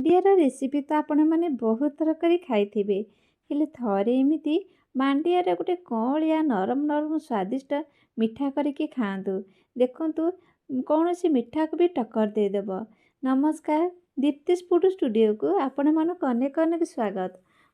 ମାଣ୍ଡିଆର recipe ତ ଆପଣମାନେ ବହୁତ ଥର କରି ଖାଇଥିବେ, ହେଲେ ଥରେ ଏମିତି ମାଣ୍ଡିଆରେ ଗୋଟେ କଅଁଳିଆ ନରମ ନରମ ସ୍ୱାଦିଷ୍ଟ ମିଠା କରିକି ଖାଆନ୍ତୁ। ଦେଖନ୍ତୁ କୌଣସି ମିଠାକୁ ବି ଟକ୍କର ଦେଇଦେବ। ନମସ୍କାର, ଦୀପ୍ତିସ୍ ଫୁଡ୍ ଷ୍ଟୁଡ଼ିଓକୁ ଆପଣମାନଙ୍କୁ ଅନେକ ଅନେକ ସ୍ୱାଗତ।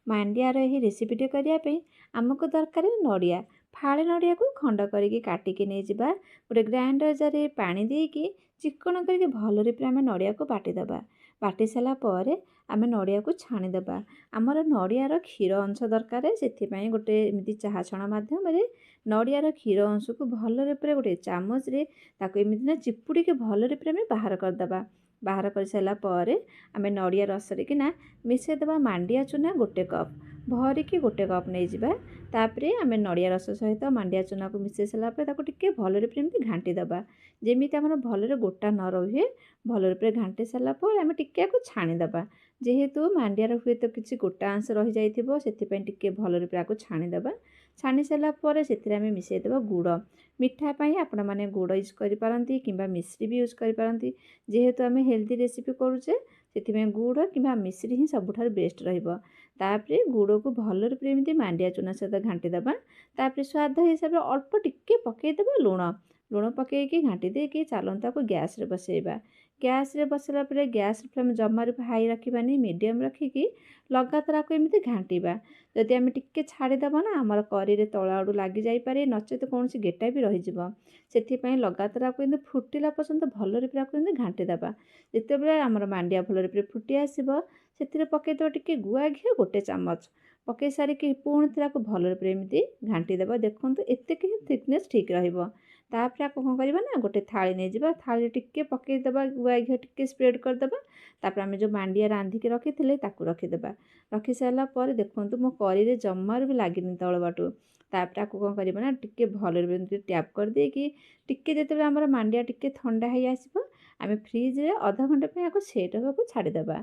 ମାଣ୍ଡିଆର ଏହି ରେସିପିଟି କରିବା ପାଇଁ ଆମକୁ ଦରକାର ନଡ଼ିଆ। ଫାଳେ ନଡ଼ିଆକୁ ଖଣ୍ଡ କରିକି କାଟିକି ନେଇଯିବା। ଗୋଟେ ଗ୍ରାଇଣ୍ଡର ଜାରରେ ପାଣି ଦେଇକି ଚିକ୍କଣ କରିକି ଭଲରେ ପୁରା ଆମେ ନଡ଼ିଆକୁ ବାଟିଦେବା। ବାଟି ସାରିଲା ପରେ ଆମେ ନଡ଼ିଆକୁ ଛାଣିଦେବା। ଆମର ନଡ଼ିଆର କ୍ଷୀର ଅଂଶ ଦରକାର, ସେଥିପାଇଁ ଗୋଟେ ଏମିତି ଚାହା ଛଣା ମାଧ୍ୟମରେ ନଡ଼ିଆର କ୍ଷୀର ଅଂଶକୁ ଭଲରେ ପୁରା ଗୋଟେ ଚାମଚରେ ତାକୁ ଏମିତି ନା ଚିପୁଡ଼ିକି ଭଲରେ ପୁରା ଆମେ ବାହାର କରିଦେବା। ବାହାର କରିସାରିଲା ପରେ ଆମେ ନଡ଼ିଆ ରସରେ କିନା ମିଶାଇଦେବା ମାଣ୍ଡିଆ ଚୂନା 1 କପ୍, ଭରିକି 1 କପ୍ ନେଇଯିବା। ତାପରେ ଆମେ ନଡ଼ିଆ ରସ ସହିତ ମାଣ୍ଡିଆ ଚୂନାକୁ ମିଶାଇ ସାରିଲା ପରେ ତାକୁ ଟିକେ ଭଲରେ ପୁରା ଏମିତି ଘାଣ୍ଟି ଦେବା, ଯେମିତି ଆମର ଭଲରେ ଗୋଟା ନ ରୁହେ। ଭଲରେ ପୁରା ଘାଣ୍ଟି ସାରିଲା ପରେ ଆମେ ଟିକେ ଆକୁ ଛାଣିଦେବା। ଯେହେତୁ ମାଣ୍ଡିଆର ହୁଏତ କିଛି ଗୋଟା ଅଂଶ ରହିଯାଇଥିବ, ସେଥିପାଇଁ ଟିକେ ଭଲରେ ପୁରା ଆକୁ ଛାଣିଦେବା। ଛାଣି ସାରିଲା ପରେ ସେଥିରେ ଆମେ ମିଶାଇଦେବା ଗୁଡ଼। ମିଠା ପାଇଁ ଆପଣମାନେ ଗୁଡ଼ ୟୁଜ୍ କରିପାରନ୍ତି କିମ୍ବା ମିଶ୍ରି ବି ୟୁଜ୍ କରିପାରନ୍ତି। ଯେହେତୁ ଆମେ ହେଲ୍ଦି ରେସିପି କରୁଛେ, ସେଥିପାଇଁ ଗୁଡ଼ କିମ୍ବା ମିଶ୍ରି ହିଁ ସବୁଠାରୁ ବେଷ୍ଟ ରହିବ। ତାପରେ ଗୁଡ଼କୁ ଭଲରେ ପୁରା ଏମିତି ମାଣ୍ଡିଆ ଚୂନା ସହିତ ଘାଣ୍ଟି ଦେବା। ତାପରେ ସ୍ୱାଦ ହିସାବରେ ଅଳ୍ପ ଟିକେ ପକାଇଦେବା ଲୁଣ। ଲୁଣ ପକାଇକି ଘାଣ୍ଟି ଦେଇକି ଚାଲନ୍ତୁ ତାକୁ ଗ୍ୟାସ୍ରେ ବସାଇବା। ଗ୍ୟାସ୍ରେ ବସାଇଲା ପରେ ଗ୍ୟାସ୍ ଫ୍ଲେମ୍ ଜମାରୁ ହାଇ ରଖିବାନି, ମିଡ଼ିୟମ୍ ରଖିକି ଲଗାତାର ଆକୁ ଏମିତି ଘାଣ୍ଟିବା। ଯଦି ଆମେ ଟିକେ ଛାଡ଼ିଦେବା ନା, ଆମର କଢ଼େଇରେ ତଳ ଆଡ଼ୁ ଲାଗିଯାଇପାରେ, ନଚେତ କୌଣସି ଗେଟା ବି ରହିଯିବ। ସେଥିପାଇଁ ଲଗାତାର ଆକୁ ଏମିତି ଫୁଟିଲା ପର୍ଯ୍ୟନ୍ତ ଭଲରେ ପୁରା ଆକୁ ଏମିତି ଘାଣ୍ଟିଦେବା। ଯେତେବେଳେ ଆମର ମାଣ୍ଡିଆ ଭଲରେ ପୁରା ଫୁଟି ଆସିବ, ସେଥିରେ ପକାଇଦେବା ଟିକେ ଗୁଆ ଘିଅ 1 ଚାମଚ। ପକାଇ ସାରିକି ପୁଣି ଥରେ ଆକୁ ଭଲରେ ପୁରା ଏମିତି ଘାଣ୍ଟିଦେବା। ଦେଖନ୍ତୁ ଏତିକି ହିଁ ଥିକନେସ୍ ଠିକ୍ ରହିବ। ତାପରେ ଆକୁ କ'ଣ କରିବା ନା, ଗୋଟେ ଥାଳି ନେଇଯିବା। ଥାଳିରେ ଟିକେ ପକାଇଦେବା, ଗୁଆ ଘିଅ ଟିକେ ସ୍ପ୍ରେଡ଼୍ କରିଦେବା। ତାପରେ ଆମେ ଯେଉଁ ମାଣ୍ଡିଆ ରାନ୍ଧିକି ରଖିଥିଲେ ତାକୁ ରଖିଦେବା। ରଖିସାରିଲା ପରେ ଦେଖନ୍ତୁ ମୋ କଢ଼େଇରେ ଜମାରୁ ବି ଲାଗିନି ତଳ ବାଟୁ। ତାପରେ ଆକୁ କ'ଣ କରିବା ନା, ଟିକେ ଭଲରେ ଏମିତି ଟ୍ୟାପ୍ କରିଦେଇକି ଟିକେ ଯେତେବେଳେ ଆମର ମାଣ୍ଡିଆ ଟିକେ ଥଣ୍ଡା ହେଇ ଆସିବ, ଆମେ ଫ୍ରିଜରେ ଅଧଘଣ୍ଟା ପାଇଁ ଆକୁ ସେଟ୍ ହେବାକୁ ଛାଡ଼ିଦେବା।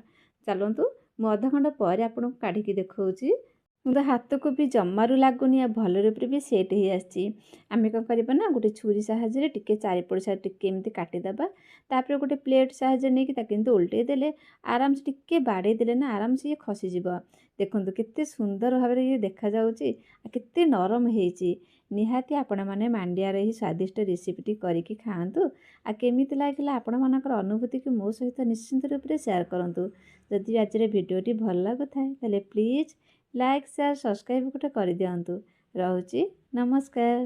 ଚାଲନ୍ତୁ ମୁଁ ଅଧଘଣ୍ଟା ପରେ ଆପଣଙ୍କୁ କାଢ଼ିକି ଦେଖାଉଛି। ମୁଁ ତ ହାତକୁ ବି ଜମାରୁ ଲାଗୁନି, ଆଉ ଭଲରେ ଉପରେ ବି ସେଟ୍ ହେଇ ଆସିଛି। ଆମେ କ'ଣ କରିବା ନା, ଗୋଟେ ଛୁରୀ ସାହାଯ୍ୟରେ ଟିକେ ଚାରିପଟ ସାଇଡ୍ ଟିକେ ଏମିତି କାଟିଦେବା। ତାପରେ ଗୋଟେ ପ୍ଲେଟ୍ ସାହାଯ୍ୟରେ ନେଇକି ତାକୁ ଏମିତି ଓଲଟେଇ ଦେଲେ, ଆରାମସେ ଟିକେ ବାଡ଼େଇ ଦେଲେ ନା ଆରାମସେ ଇଏ ଖସିଯିବ। ଦେଖନ୍ତୁ କେତେ ସୁନ୍ଦର ଭାବରେ ଇଏ ଦେଖାଯାଉଛି, ଆଉ କେତେ ନରମ ହେଇଛି। ନିହାତି ଆପଣମାନେ ମାଣ୍ଡିଆର ଏହି ସ୍ୱାଦିଷ୍ଟ ରେସିପିଟି କରିକି ଖାଆନ୍ତୁ। ଆଉ କେମିତି ଲାଗିଲା ଆପଣମାନଙ୍କର ଅନୁଭୂତିକୁ ମୋ ସହିତ ନିଶ୍ଚିନ୍ତ ରୂପରେ ସେୟାର କରନ୍ତୁ। ଯଦି ଆଜିର ଭିଡ଼ିଓଟି ଭଲ ଲାଗୁଥାଏ ତାହେଲେ ପ୍ଲିଜ୍ ଲାଇକ୍, ସେୟାର, ସବସ୍କ୍ରାଇବ୍ ଗୋଟେ କରିଦିଅନ୍ତୁ। ରହୁଛି, ନମସ୍କାର।